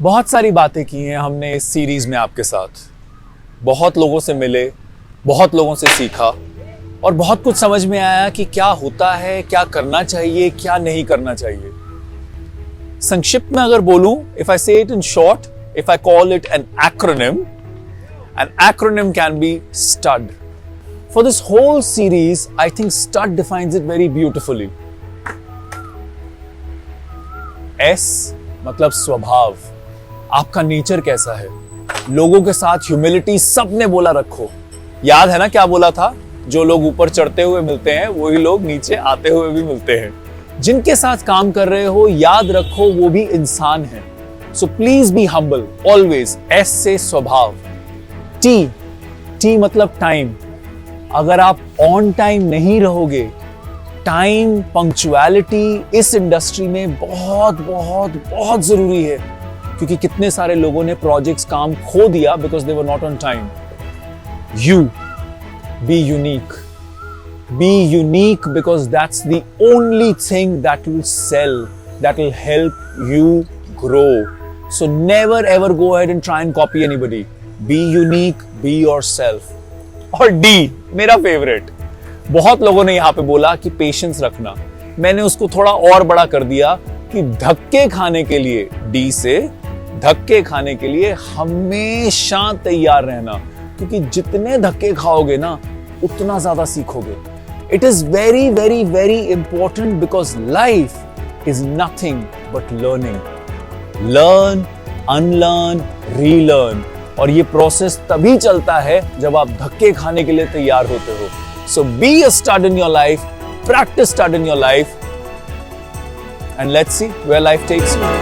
बहुत सारी बातें की हैं हमने इस सीरीज में आपके साथ। बहुत लोगों से मिले, बहुत लोगों से सीखा और बहुत कुछ समझ में आया कि क्या होता है, क्या करना चाहिए, क्या नहीं करना चाहिए। संक्षिप्त में अगर बोलूं, if I say it in short, if I call it an acronym can be STUD. For this whole series, I think STUD defines it very beautifully. S मतलब स्वभाव, आपका नेचर कैसा है। लोगों के साथ ह्यूमिलिटी सबने बोला रखो। याद है ना क्या बोला था? जो लोग ऊपर चढ़ते हुए मिलते हैं वही लोग नीचे आते हुए भी मिलते हैं। जिनके साथ काम कर रहे हो याद रखो वो भी इंसान है। So please be humble always. S से स्वभाव। टी मतलब टाइम। अगर आप ऑन टाइम नहीं रहोगे, टाइम पंक्चुअलिटी इस इंडस्ट्री में बहुत बहुत बहुत जरूरी है, क्योंकि कितने सारे लोगों ने प्रोजेक्ट्स काम खो दिया because they were not on time. You be unique. Be unique because that's the only thing that will sell, that will help you grow. So never ever go ahead and try and copy anybody. Be unique, be yourself. और D, मेरा favourite. बहुत लोगों ने यहां पे बोला कि patience रखना। मैंने उसको थोड़ा और बड़ा कर दिया कि धक्के खाने के लिए, D से धक्के खाने के लिए हमेशा तैयार रहना, क्योंकि जितने धक्के खाओगे ना उतना ज्यादा सीखोगे। It is very, very, very important because life is nothing but learning. Learn, unlearn, relearn. और ये प्रोसेस तभी चलता है जब आप धक्के खाने के लिए तैयार होते हो। So be a stud in your life, practice stud in your life, and let's see where life takes you.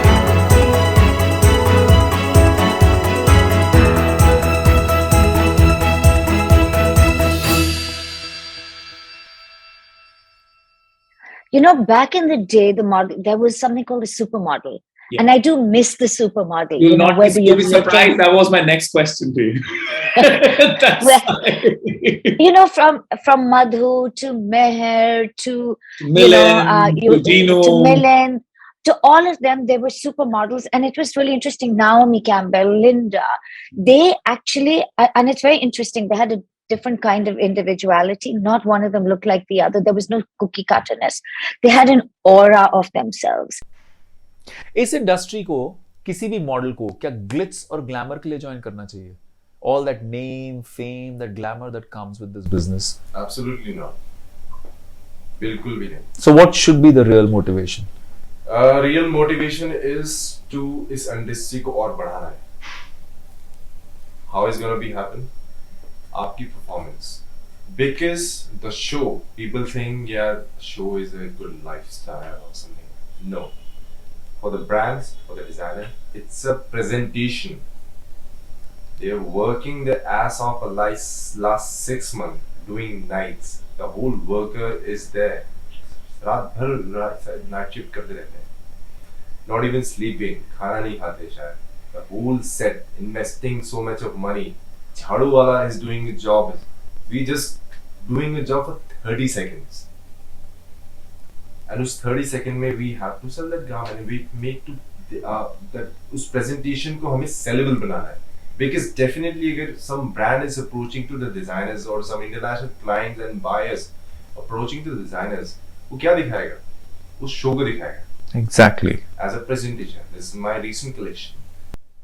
You know, back in the day, there was something called a supermodel. Yeah. And I do miss the supermodel. You'll be surprised. That was my next question to you. You know, from Madhu to Meher to Milan, to Dino, to Milan, to all of them, they were supermodels, and it was really interesting. Naomi Campbell, Linda, they actually, and it's very interesting. They had a different kind of individuality. Not one of them looked like the other. There was no cookie cutterness. They had an aura of themselves. इस industry को, किसी भी model को क्या Glitz और glamour के लिए join करना चाहिए? All that name, fame, that glamour that comes with this business? Absolutely not. बिल्कुल भी नहीं. So what should be the real motivation? Real motivation is to इस इंडस्ट्री को और बढ़ाना है. How is gonna be happen? आपकी performance, because the show, people think yeah, show is a good lifestyle or something. No, for the brands, for the designer, it's a presentation. They're working their ass off for last 6 months doing nights. The whole worker is there, रात भर night shift करते रहते हैं, not even sleeping, खाना नहीं खाते शायद. The whole set investing so much of money. Jhadu wala is doing a job. We just doing a job for 30 seconds. And us 30 second में we have to sell that garment and we make to that us presentation को हमें sellable बनाना है. Because definitely अगर some brand is approaching to the designers or some international clients and buyers approaching to the designers, वो क्या दिखाएगा? उस show को दिखाएगा. Exactly. As a presentation. This is my recent collection.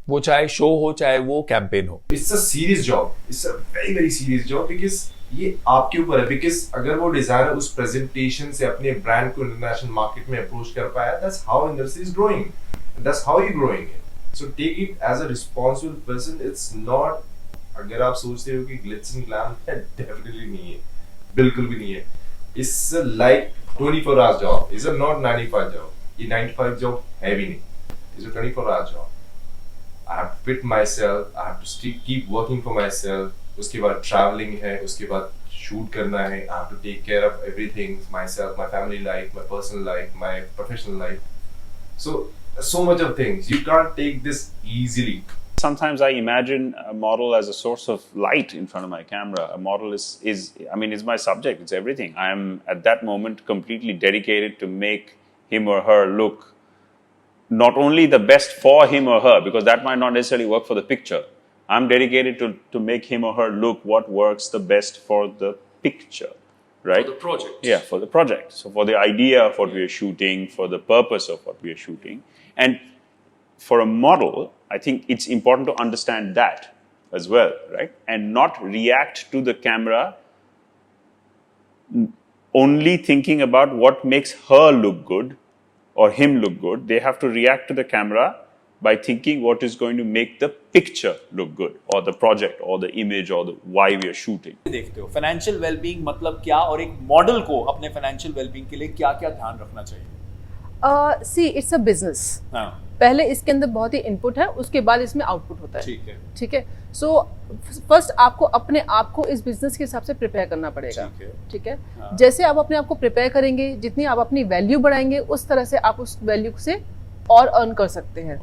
वो चाहे शो हो चाहे वो कैंपेन हो. It's a serious job. It's a very very serious job because ये आपके ऊपर है. Because अगर वो डिजाइनर उस प्रेजेंटेशन से अपने ब्रांड को इंटरनेशनल मार्केट में अप्रोच कर पाया, that's how industry is growing. And that's how you're growing it. So take it as a responsible person. It's not अगर आप सोचते हो कि glitz and glam है, definitely नहीं है. बिल्कुल भी नहीं है. It's like 24 hours job. It's a not 95 job. ये 95 job है भी नहीं. It's a 24 hours job. I have to fit myself, I have to keep working for myself. उसके बाद traveling है, उसके बाद shoot करना है. I have to take care of everything, myself, my family life, my personal life, my professional life. So much of things. You can't take this easily. Sometimes I imagine a model as a source of light in front of my camera. A model is my subject. It's everything. I am at that moment completely dedicated to make him or her look not only the best for him or her, because that might not necessarily work for the picture. I'm dedicated to make him or her look what works the best for the picture, right? For the project. Yeah, for the project. So for the idea of what we are shooting, for the purpose of what we are shooting. And for a model, I think it's important to understand that as well, right? And not react to the camera only thinking about what makes her look good or him look good. They have to react to the camera by thinking what is going to make the picture look good, or the project, or the image, or the why we are shooting. देखते हो financial wellbeing मतलब क्या, और एक model को अपने financial wellbeing के लिए क्या क्या ध्यान रखना चाहिए? See it's a business. हाँ, पहले इसके अंदर बहुत ही इनपुट है, उसके बाद इसमें आउटपुट होता है. ठीक है. ठीक है. सो फर्स्ट आपको अपने आप को इस बिजनेस के हिसाब से प्रिपेयर करना पड़ेगा. ठीक है. हाँ. जैसे आप अपने आप को प्रिपेयर करेंगे, जितनी आप अपनी वैल्यू बढ़ाएंगे, उस तरह से आप उस वैल्यू से और अर्न कर सकते हैं.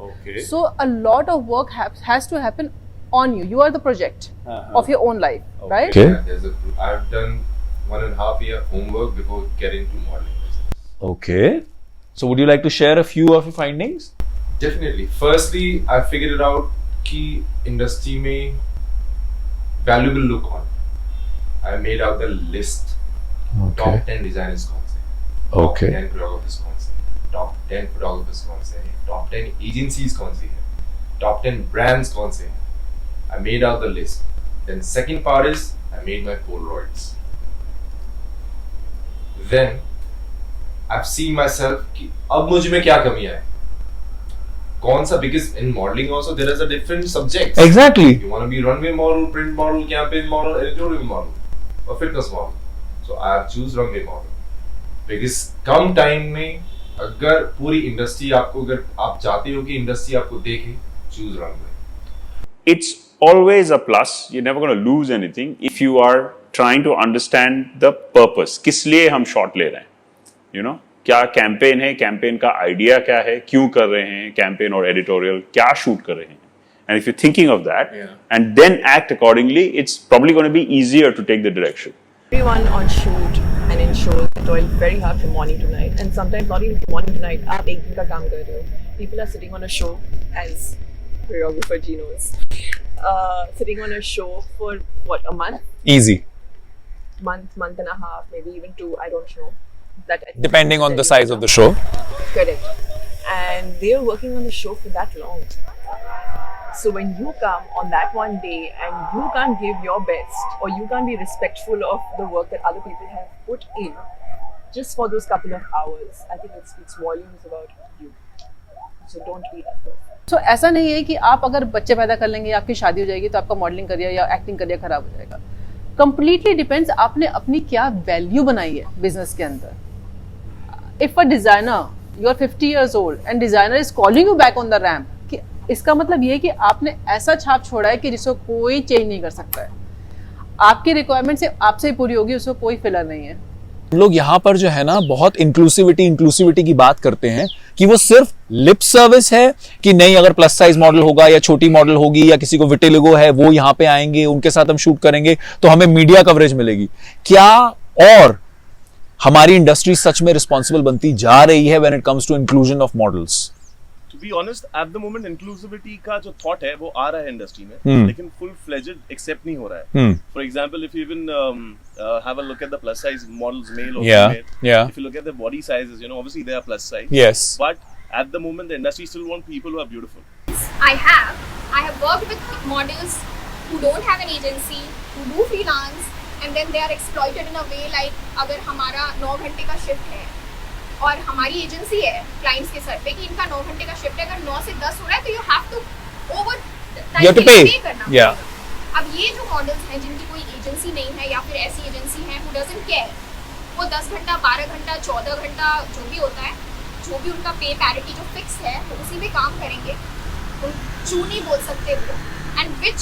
So a lot of work has to happen on you. You are the project of your own life, right? Okay. I've done 1.5 year homework before getting to modeling business. Okay. So would you like to share a few of your findings? Definitely. Firstly, I figured it out कि industry में valuable look on. I made out the list. Okay. Top 10 designers कौन से? Okay. Top 10 photographers कौन से? Top 10 photographers कौन से? Top 10 agencies कौन सी है? Top 10 brands कौन से हैं? I made out the list. Then second part is I made my Polaroids. Then I've seen myself कि अब मुझ में क्या कमियां है? कौन सा, because in modeling also there is a different subjects. Exactly. You want to be runway model, print model, campaign model, editorial model, or fitness model. So I have choose runway model. Because come time में अगर पूरी industry आपको, अगर आप चाहते हो कि industry आपको देखे, choose runway. It's always a plus. You're never going to lose anything if you are trying to understand the purpose. किस लिए हम shot ले रहे हैं? You know, क्या campaign है? Campaign का idea क्या है? क्यों कर रहे हैं? Campaign और editorial क्या shoot कर रहे हैं? And if you're thinking of that and then act accordingly, it's probably going to be easier to take the direction. Everyone on shoot and in shows toil very hard from morning to night, and sometimes not even from morning to night. आप एक दिन का काम कर रहे हो. People are sitting on a show, as choreographer Gino's, sitting on a show for what, a month? Easy. Month and a half, maybe even 2. I don't know. That Depending on the size of the show. Correct. And they are working on the show for that long. So when you come on that one day and you can't give your best, or you can't be respectful of the work that other people have put in, just for those couple of hours, I think it speaks volumes about you. So don't be that person. So ऐसा नहीं है कि आप अगर बच्चे पैदा कर लेंगे, आपकी शादी हो जाएगी तो आपका मॉडलिंग करियर या एक्टिंग करियर खराब हो जाएगा. कंप्लीटली डिपेंड्स आपने अपनी क्या वैल्यू बनाई है बिजनेस के अंदर. If a designer, you are 50 years old and designer is calling you back on the ramp, कि इसका मतलब ये है कि आपने ऐसा छाप छोड़ा है कि जिसको कोई चेंज नहीं कर सकता है. आपकी रिक्वायरमेंट से आपसे ही पूरी होगी, उसको कोई फिलर नहीं है. लोग यहाँ पर जो है ना बहुत इंक्लूसिविटी की बात करते हैं कि वो सिर्फ लिप सर्विस है कि नहीं, अगर प्लस साइज मॉडल होगा या छोटी मॉडल होगी या किसी को विटिलिगो है वो यहाँ पे आएंगे, उनके साथ हम शूट करेंगे तो हमें मीडिया कवरेज मिलेगी. क्या और हमारी इंडस्ट्री सच में रिस्पॉन्सिबल बनती जा रही है when it comes to inclusion of models? To be honest, at the moment inclusivity का जो thought है वो आ रहा है इंडस्ट्री में, लेकिन full fledged accept नहीं हो रहा है. For example, if you even have a look at the plus size models, male or female, if you look at the body sizes, you know, obviously they are plus size. Yes. But at the moment, the industry still want people who are beautiful. I have worked with models who don't have an agency, who do freelance, and then they are exploited in a way like अगर हमारा 9 घंटे का shift है और हमारी agency है clients के sir पे कि इनका 9 घंटे का शिफ्ट है, अगर 9 से 10 हो रहा है तो यू हैव टू ओवर पे करना. अब ये जो मॉडल्स हैं जिनकी कोई एजेंसी नहीं है या फिर ऐसी एजेंसी है हु डजंट केयर, वो 10 घंटा 12 घंटा 14 घंटा जो भी होता है, जो भी उनका पे पैरिटी जो फिक्स है वो उसी में काम करेंगे. चू नहीं बोल सकते वो, एंड विच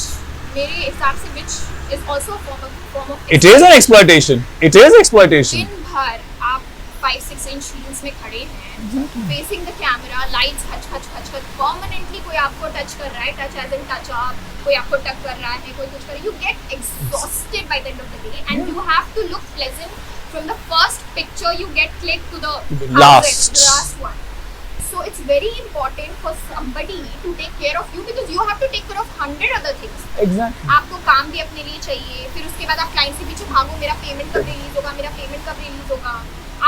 मेरे हिसाब से which is also form of it is an exploitation. दिन भर आप 5-6 इंच हील्स में खड़े हैं, फेसिंग द कैमरा, लाइट्स खच खच परमानेंटली कोई आपको टच कर रहा है, touch as in touch up, कोई आपको टक कर रहा है, कोई कुछ कर रहा है. You get exhausted by the end of the day and you have to look pleasant from the first picture you get clicked to the last one. So it's it's very important for somebody to take care of you because you have to take care of 100 other things. Exactly. आपको काम भी अपने लिए चाहिए, फिर उसके बाद आप क्लाइंट से पीछे भागो, मेरा पेमेंट कब रिलीज होगा, मेरा पेमेंट कब रिलीज होगा.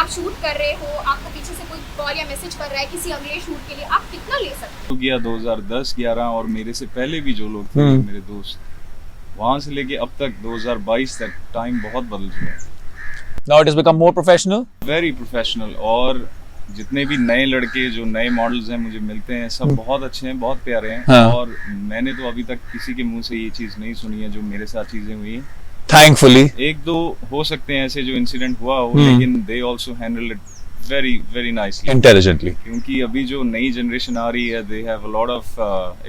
आप शूट कर रहे हो, आपको पीछे से कोई कॉल या मैसेज कर रहा है किसी अगले शूट के लिए, आप कितना ले सकते हो? गया 2010-11 और मेरे से पहले भी जो लोग थे मेरे दोस्त, वहाँ से लेके अब तक 2022 तक टाइम बहुत बदल चुका है. Now it has become more professional. Very professional. और जितने भी नए लड़के जो नए मॉडल्स हैं मुझे मिलते हैं सब बहुत अच्छे हैं, बहुत प्यारे हैं. हाँ. और मैंने तो अभी तक किसी के मुंह से ये चीज़ नहीं सुनी है जो मेरे साथ चीज़ें हुई हैं. Thankfully. एक दो हो सकते हैं ऐसे जो इंसिडेंट हुआ हो, लेकिन they also handled it very very nicely. Intelligently. क्योंकि अभी जो नई जनरेशन आ रही है, they have a lot of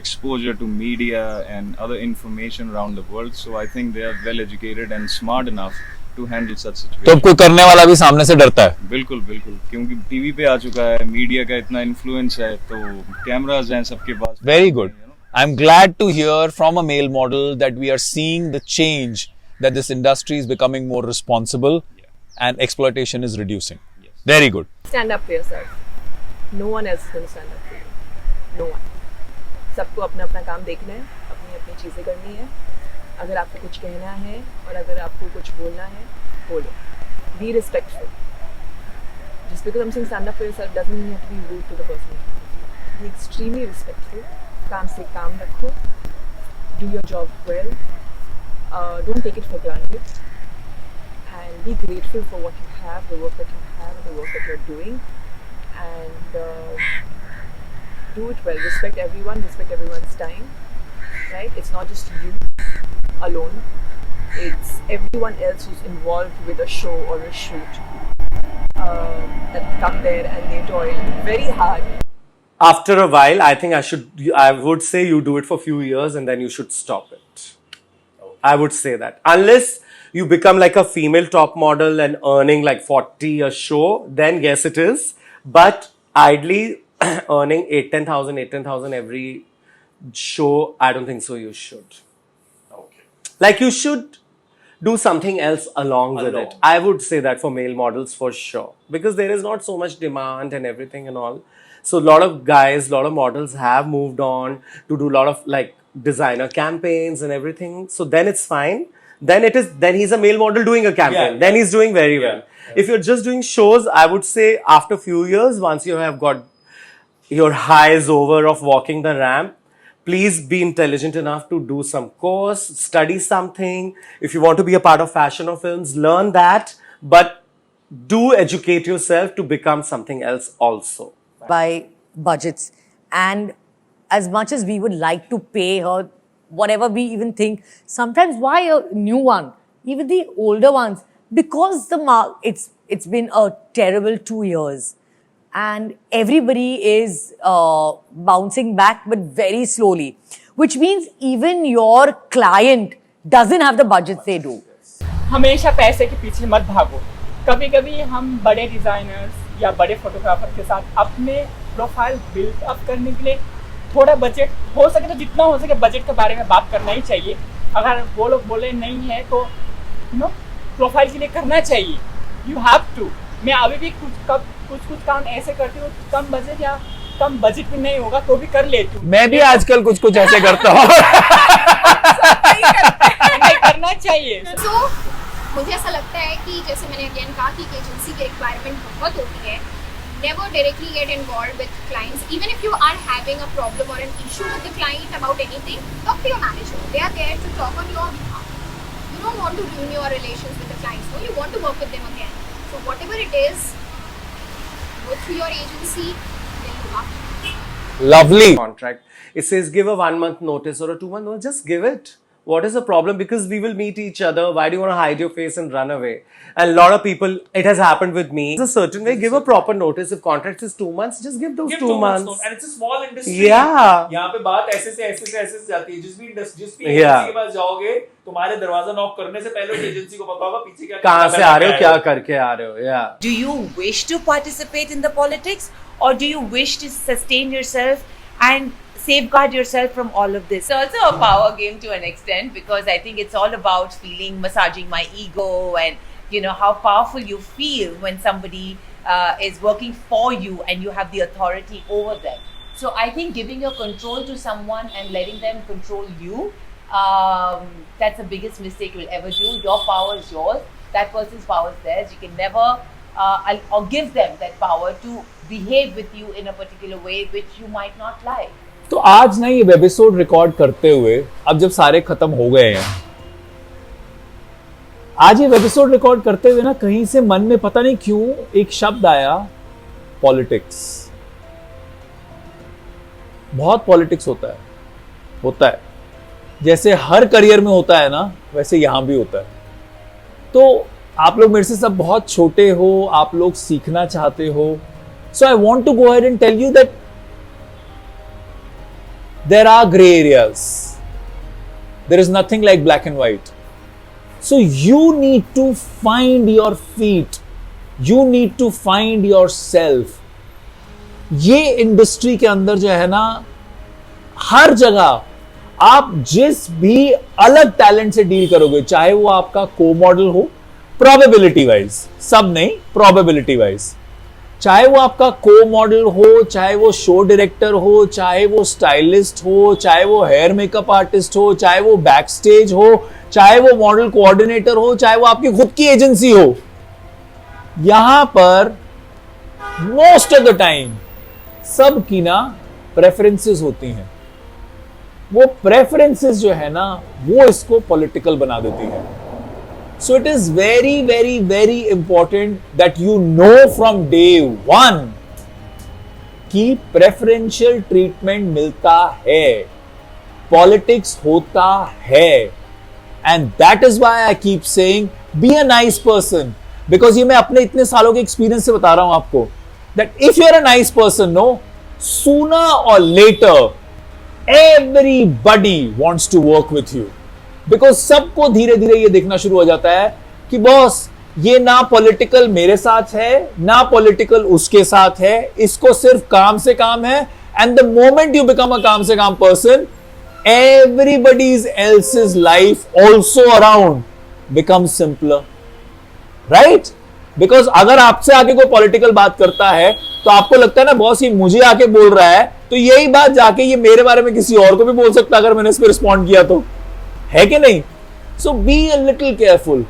exposure to media and other information around the world, so I think they are well educated and smart enough to handle such situations. तो कोई करने वाला भी सामने से डरता है. बिल्कुल बिल्कुल, क्योंकि टीवी पे आ चुका है, मीडिया का इतना इन्फ्लुएंस है, तो कैमरास हैं सबके पास. Very good. I'm glad to hear from a male model that we are seeing the change, that this industry is becoming more responsible and exploitation is reducing. Yes. Very good. Stand up for yourself. No one else is going to stand up for you. No one. सबको अपना अपना काम देखना है, अपनी अपनी चीज़ें करनी है. अगर आपको कुछ कहना है और अगर आपको कुछ बोलना है, बोलो. Be respectful. Just because I'm saying stand up for yourself doesn't mean you have to be rude to the person. Be extremely respectful. काम से काम रखो. Do your job well. Don't take it for granted. And be grateful for what you have, the work that you have, and the work that you're doing. And do it well. Respect everyone. Respect everyone's time. Right? It's not just you alone. It's everyone else who's involved with a show or a shoot that come there and they toil very hard. After a while, I would say you do it for a few years and then you should stop it. I would say that. Unless you become like a female top model and earning like 40 a show, then yes it is. But ideally earning 8-10,000 every show, I don't think so you should. Like you should do something else along with it. I would say that for male models for sure. Because there is not so much demand and everything and all. So a lot of guys, a lot of models have moved on to do a lot of like designer campaigns and everything. So then it's fine. Then he's a male model doing a campaign. Then he's doing very well. If you're just doing shows, I would say after a few years, once you have got your highs over of walking the ramp, please be intelligent enough to do some course, study something. If you want to be a part of fashion or films, learn that. But do educate yourself to become something else also. By budgets. And as much as we would like to pay her, whatever we even think, sometimes why a new one? Even the older ones. Because it's been a terrible 2 years. And everybody is bouncing back, but very slowly. Which means even your client doesn't have the budgets they do. हमेशा पैसे के पीछे मत भागो. कभी-कभी हम बड़े designers या बड़े फोटोग्राफर के साथ अपने प्रोफाइल बिल्ड अप करने के लिए थोड़ा बजट हो सके तो जितना हो सके बजट के बारे में बात करना ही चाहिए. अगर वो लोग बोले नहीं है तो प्रोफाइल के लिए करना चाहिए. You have to. मैं अभी भी कुछ काम ऐसे करती हूँ, कम बजट या कम बजट भी नहीं होगा तो भी कर लेती हूँ. मैं भी आजकल कुछ ऐसे करता हूँ. करना चाहिए. So, मुझे ऐसा लगता है कि जैसे मैंने अगेन कहा कि एजेंसी की रिक्वायरमेंट बहुत होती है. Never directly get involved with clients. Even if you are having a problem or an issue with the client about anything, talk to your manager. They are there to talk on your behalf. You don't want to ruin your relations with the clients. No, you want to work with them again. So whatever it is, go through your agency, then you have to. Lovely. Contract. It says give a 1 month notice or a 2 month notice. Just give it. What is the problem? Because we will meet each other. Why do you want to hide your face and run away? And a lot of people, it has happened with me. It's a certain way. Give a proper notice. If contract is 2 months, just give those 2 months. And it's a small industry. Yeah. यहाँ पे बात ऐसे से जाती है. जिस भी agency के पास जाओगे, तुम्हारे दरवाजा नॉक करने से पहले उस एजेंसी को पता होगा पीछे क्या कहाँ से आ रहे हो, क्या करके आ रहे हो. Yeah. Do you wish to participate in the politics, or do you wish to sustain yourself and safeguard yourself from all of this? It's also a power game to an extent, because I think it's all about massaging my ego, and how powerful you feel when somebody is working for you and you have the authority over them. So I think giving your control to someone and letting them control you, that's the biggest mistake you'll ever do. Your power is yours. That person's power is theirs. You can never or give them that power to behave with you in a particular way which you might not like. तो आज ना ये वेबिसोड record करते हुए, अब जब सारे खत्म हो गए हैं, आज ये वेबिसोड रिकॉर्ड करते हुए ना कहीं से मन में पता नहीं क्यों एक शब्द आया, पॉलिटिक्स. बहुत पॉलिटिक्स होता है जैसे हर करियर में होता है ना, वैसे यहां भी होता है. तो आप लोग मेरे से सब बहुत छोटे हो, आप लोग सीखना चाहते हो. So I want to go ahead and tell you that there are gray areas. There is nothing like black and white. So you need to find your feet. You need to find yourself. ये industry के अंदर जो है ना, हर जगह आप जिस भी अलग टैलेंट से डील करोगे, चाहे वो आपका को मॉडल हो, प्रोबेबिलिटी वाइज, सब नहीं, प्रोबेबिलिटी वाइज, चाहे वो आपका को मॉडल हो, चाहे वो शो डायरेक्टर हो, चाहे वो स्टाइलिस्ट हो, चाहे वो हेयर मेकअप आर्टिस्ट हो, चाहे वो बैक स्टेज हो, चाहे वो मॉडल कोऑर्डिनेटर हो, चाहे वो आपकी खुद की एजेंसी हो, यहां पर मोस्ट ऑफ द टाइम सब की ना प्रेफरेंसेस होती हैं. वो प्रेफरेंसेस जो है ना, वो इसको पॉलिटिकल बना देती है. So it is very, very, very important that you know from day one कि preferential treatment मिलता है, politics होता है, and that is why I keep saying be a nice person, because ये मैं अपने इतने सालों के एक्सपीरियंस से बता रहा हूं आपको that if you're a nice person, no, sooner or later everybody wants to work with you. Because सबको धीरे धीरे ये देखना शुरू हो जाता है कि बॉस ये ना पॉलिटिकल मेरे साथ है, ना पॉलिटिकल उसके साथ है, इसको सिर्फ काम से काम है. And the moment you become a काम से काम person, everybody's else's life also around becomes simpler, right? Because अगर आपसे आके कोई पॉलिटिकल बात करता है तो आपको लगता है ना बॉस ये मुझे आके बोल रहा है, तो यही बात जाके ये मेरे बारे में किसी और को भी बोल सकता अगर मैंने इस पर रिस्पॉन्ड किया तो, है कि नहीं? So be a little careful.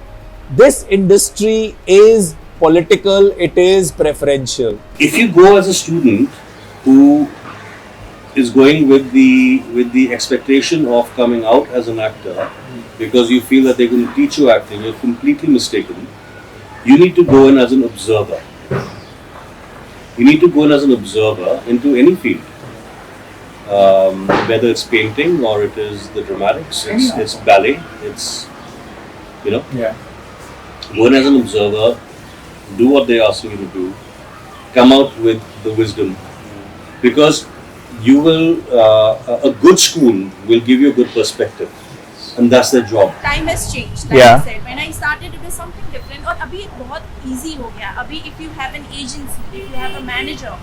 This industry is political, it is preferential. If you go as a student who is going with the expectation of coming out as an actor because you feel that they're going to teach you acting, you're completely mistaken. You need to go in as an observer. You need to go in as an observer into any field. Whether it's painting or it is the dramatics, it's ballet, it's, you know, go in as an observer, do what they ask you to do, come out with the wisdom, because you will, a good school will give you a good perspective, and that's their job. Time has changed, like I said, when I started it was something different, और अभी बहुत easy हो गया. अभी if you have an agency, if you have a manager,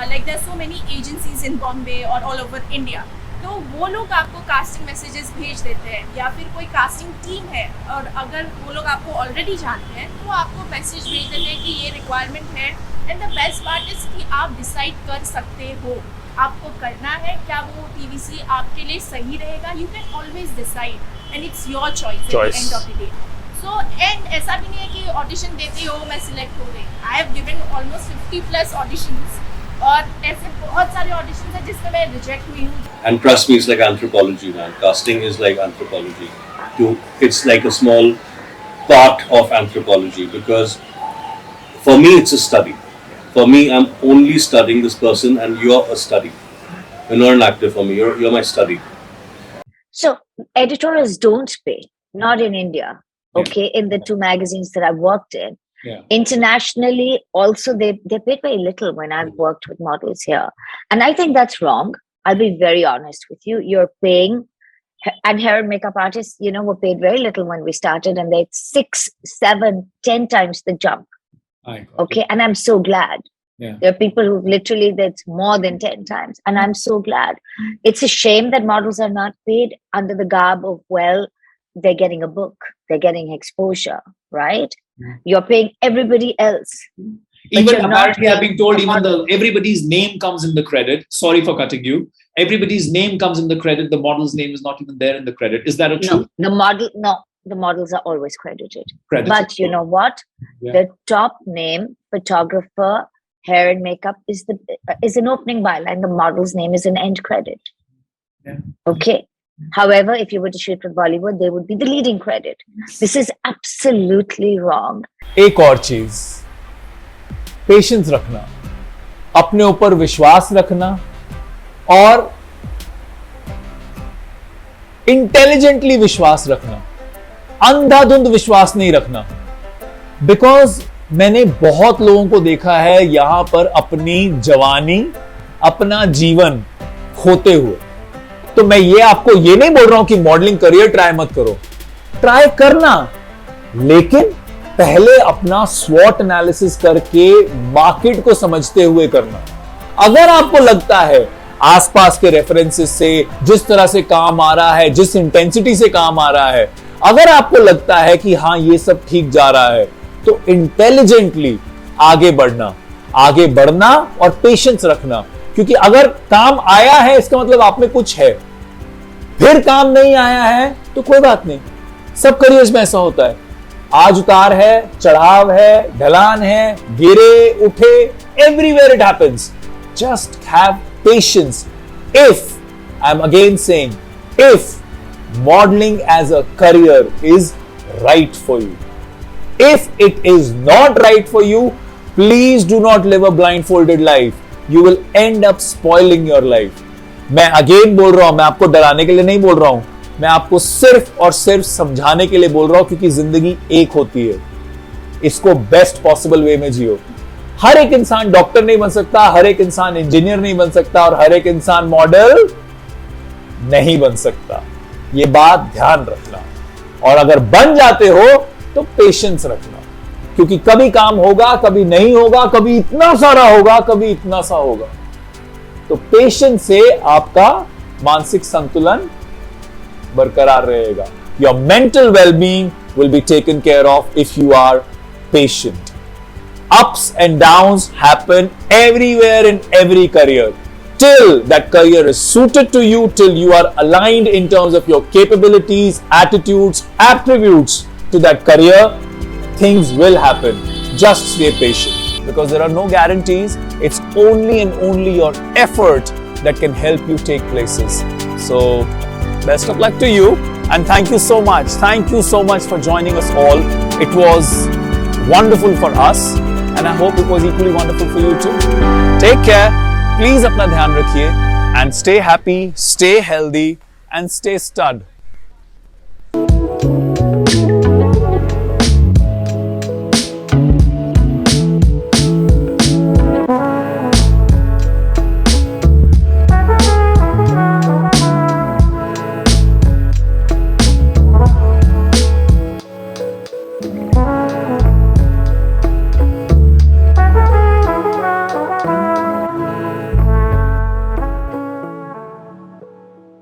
like there are so many agencies in Bombay or all over India, तो वो लोग आपको कास्टिंग मैसेजेस भेज देते हैं, या फिर कोई कास्टिंग टीम है और अगर वो लोग आपको ऑलरेडी जानते हैं तो वो आपको मैसेज भेज देते हैं कि ये रिक्वायरमेंट है. And the best part is कि आप डिसाइड कर सकते हो आपको करना है क्या, वो टीवीसी आपके लिए सही रहेगा. You can always decide and it's your choice at the end of the day. So and ऐसा भी नहीं है कि ऑडिशन देती हो मैं सिलेक्ट हो गई. I have given almost 50+ auditions, और ऐसे बहुत सारे ऑडिशंस हैं जिसमें मैं रिजेक्ट हुई हूँ. And trust me, it's like anthropology, man. Casting is like anthropology. It's like a small part of anthropology, because for me it's a study. For me, I'm only studying this person, and you're a study. You're not an actor for me. You're my study. So editorials don't pay, not in India. Okay, in the 2 magazines that I've worked in. Internationally, also they paid very little when I've worked with models here, and I think that's wrong. I'll be very honest with you. You're paying, and hair and makeup artists, you know, were paid very little when we started, and they're 6, 7, 10 times the jump. Okay, and I'm so glad. There are people who literally that's more than 10 times, and I'm so glad. It's a shame that models are not paid under the garb of, well, they're getting a book, they're getting exposure, right? You're paying everybody else. Even apparently, I've been told even everybody's name comes in the credit. Sorry for cutting you. Everybody's name comes in the credit. The model's name is not even there in the credit. Is that a truth? The models are always credited. But you know what? Yeah. The top name, photographer, hair and makeup is an opening byline. The model's name is an end credit. Yeah. Okay. However, if you were to shoot with Bollywood, they would be the leading credit. This is absolutely wrong. एक और चीज, patience रखना, अपने ऊपर विश्वास रखना और intelligently विश्वास रखना, अंधाधुंध विश्वास नहीं रखना। बिकॉज मैंने बहुत लोगों को देखा है यहां पर अपनी जवानी, अपना जीवन खोते हुए। तो मैं ये आपको ये नहीं बोल रहा हूं कि मॉडलिंग करियर ट्राई मत करो, ट्राई करना, लेकिन पहले अपना स्वॉट एनालिसिस करके मार्केट को समझते हुए करना। अगर आपको लगता है आसपास के रेफरेंसेस से, जिस तरह से काम आ रहा है, जिस इंटेंसिटी से काम आ रहा है, अगर आपको लगता है कि हाँ ये सब ठीक जा रहा है, तो इंटेलिजेंटली आगे बढ़ना और पेशेंस रखना। क्योंकि अगर काम आया है इसका मतलब आप में कुछ है, फिर काम नहीं आया है तो कोई बात नहीं। सब करियर्स में ऐसा होता है, आज उतार है, चढ़ाव है, ढलान है, गिरे उठे, everywhere it happens. Just have patience. If I am again saying, if modeling as a career is right for you. If it is not right for you, please do not live a blindfolded life. You will end up spoiling your life. मैं again बोल रहा हूं, मैं आपको डराने के लिए नहीं बोल रहा हूं, मैं आपको सिर्फ और सिर्फ समझाने के लिए बोल रहा हूं, क्योंकि जिंदगी एक होती है। इसको बेस्ट पॉसिबल वे में जियो। हर एक इंसान डॉक्टर नहीं बन सकता, हर एक इंसान इंजीनियर नहीं बन सकता और हर एक इंसान मॉडल नहीं बन सकता। ये बात ध्यान रखना। और अगर बन जाते हो तो पेशेंस रखना, क्योंकि कभी काम होगा, कभी नहीं होगा, कभी इतना सारा होगा, कभी इतना सा होगा। तो पेशेंस से आपका मानसिक संतुलन बरकरार रहेगा। Your mental wellbeing will be taken care of if you are patient. Ups and downs happen everywhere in every career. Till that career is suited to you, till you are aligned in terms of your capabilities, attitudes, attributes to that career, things will happen. Just stay patient, because there are no guarantees. It's only and only your effort that can help you take places. So, best of luck to you, and thank you so much. Thank you so much for joining us all. It was wonderful for us, and I hope it was equally wonderful for you too. Take care. Please अपना ध्यान रखिए, and stay happy, stay healthy, and stay stud.